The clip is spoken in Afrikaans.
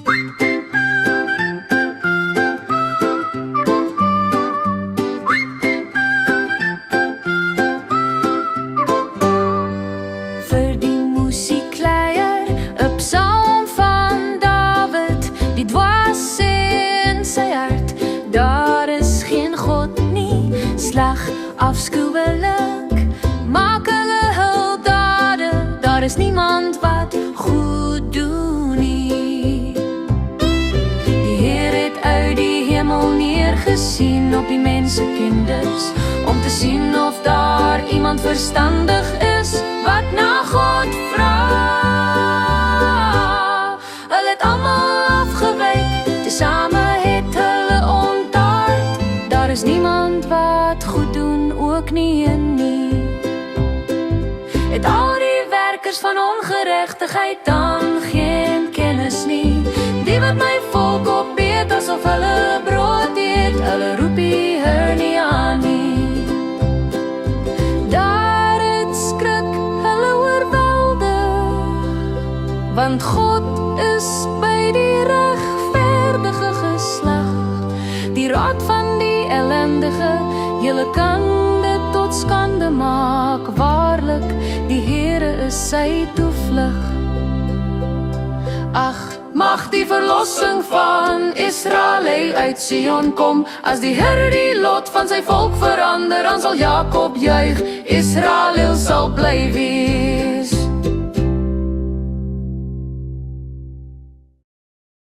Vir die musiekleier, 'n psalm van Dawid, die dwaas sê in sy hart, daar is geen God nie, slag afskuwelik, maak hulle hul dade, daar is niemand wat goed doen nie. Die Heer het uit die hemel neergesien op die mensekinders, om te sien of daar iemand verstandig is, wat na God vra. Hulle het almal afgewyk, tesame het hulle ontaard, daar is niemand wat goed doen, ook nie en nie. Het al die werkers van ongeregtigheid dan geen kennis nie, die wat my volk opbeet asof hulle brood eet, hulle roep die Heer nie aan nie. Daar het skrik hulle oorweldig, want God is by die regverdige geslag, die raad van die ellendige, julle kan dit tot skande maak, waarlik, die Heere is sy toevlug. Ag, mag die verlossing van Israel uit Sion kom, as die Here die lot van sy volk verander, dan sal Jakob juig, Israel sal bly weer.